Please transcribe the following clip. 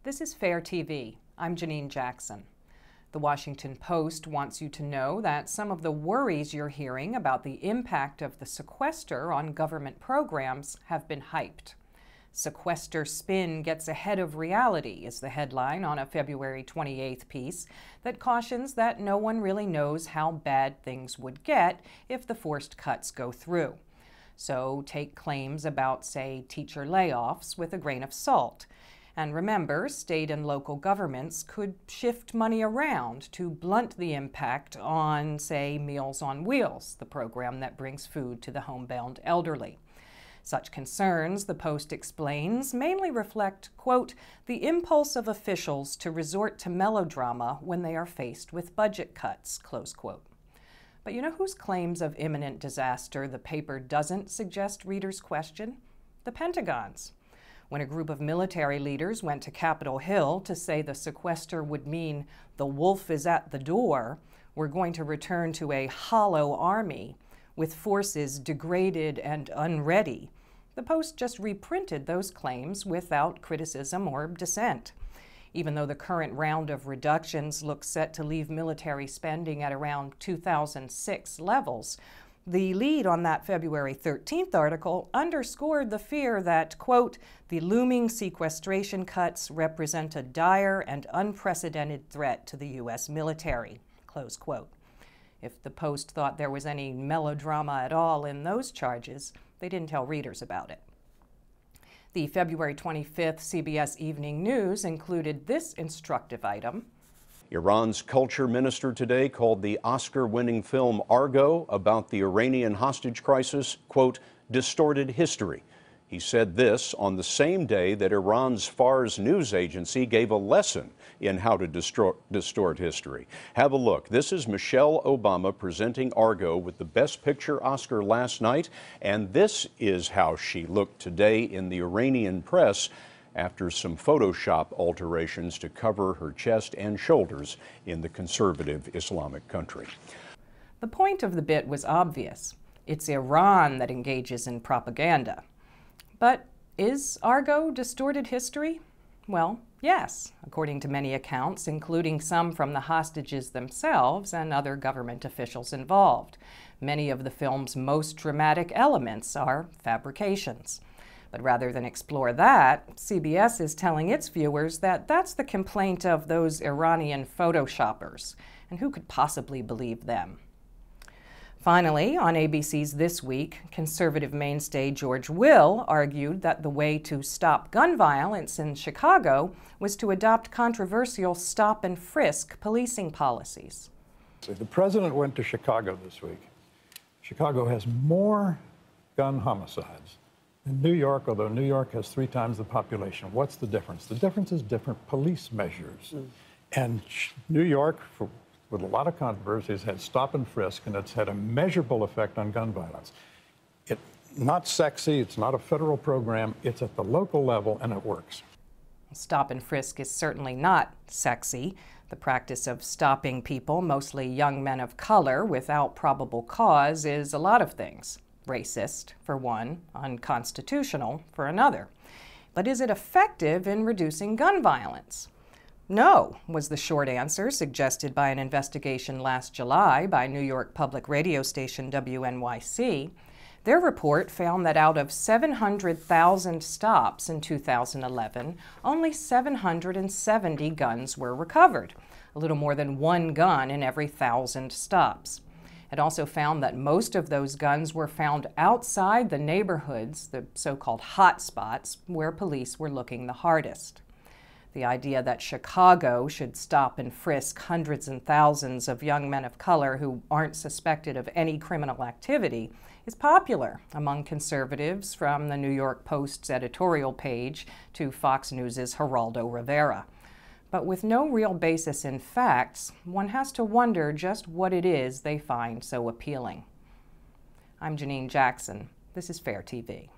This is Fair TV. I'm Janine Jackson. The Washington Post wants you to know that some of the worries you're hearing about the impact of the sequester on government programs have been hyped. Sequester spin gets ahead of reality is the headline on a February 28th piece that cautions that no one really knows how bad things would get if the forced cuts go through. So take claims about, say, teacher layoffs with a grain of salt. And remember, state and local governments could shift money around to blunt the impact on, say, Meals on Wheels, the program that brings food to the homebound elderly. Such concerns, the Post explains, mainly reflect, quote, the impulse of officials to resort to melodrama when they are faced with budget cuts, close quote. But you know whose claims of imminent disaster the paper doesn't suggest readers question? The Pentagon's. When a group of military leaders went to Capitol Hill to say the sequester would mean the wolf is at the door, we're going to return to a hollow army with forces degraded and unready, the Post just reprinted those claims without criticism or dissent. Even though the current round of reductions looks set to leave military spending at around 2006 levels, the lead on that February 13th article underscored the fear that, quote, the looming sequestration cuts represent a dire and unprecedented threat to the U.S. military, close quote. If the Post thought there was any melodrama at all in those charges, they didn't tell readers about it. The February 25th CBS Evening News included this instructive item. Iran's culture minister today called the Oscar-winning film Argo about the Iranian hostage crisis, quote, distorted history. He said this on the same day that Iran's Fars news agency gave a lesson in how to distort history. Have a look. This is Michelle Obama presenting Argo with the Best Picture Oscar last night, and this is how she looked today in the Iranian press after some Photoshop alterations to cover her chest and shoulders in the conservative Islamic country. The point of the bit was obvious. It's Iran that engages in propaganda. But is Argo distorted history? Well, yes, according to many accounts, including some from the hostages themselves and other government officials involved. Many of the film's most dramatic elements are fabrications. But rather than explore that, CBS is telling its viewers that that's the complaint of those Iranian photoshoppers, and who could possibly believe them? Finally, on ABC's This Week, conservative mainstay George Will argued that the way to stop gun violence in Chicago was to adopt controversial stop and frisk policing policies. The president went to Chicago this week. Chicago has more gun homicides in New York, although New York has 3 times the population. What's the difference? The difference is different police measures. And New York, with a lot of controversy, has had stop and frisk, and it's had a measurable effect on gun violence. It's not sexy, it's not a federal program, it's at the local level, and it works. Stop and frisk is certainly not sexy. The practice of stopping people, mostly young men of color, without probable cause is a lot of things. Racist, for one, unconstitutional, for another. But is it effective in reducing gun violence? No, was the short answer suggested by an investigation last July by New York public radio station WNYC. Their report found that out of 700,000 stops in 2011, only 770 guns were recovered, a little more than 1 gun in every 1,000 stops. It also found that most of those guns were found outside the neighborhoods, the so-called hot spots, where police were looking the hardest. The idea that Chicago should stop and frisk hundreds and thousands of young men of color who aren't suspected of any criminal activity is popular among conservatives, from the New York Post's editorial page to Fox News's Geraldo Rivera. But with no real basis in facts, one has to wonder just what it is they find so appealing. I'm Janine Jackson. This is Fair TV.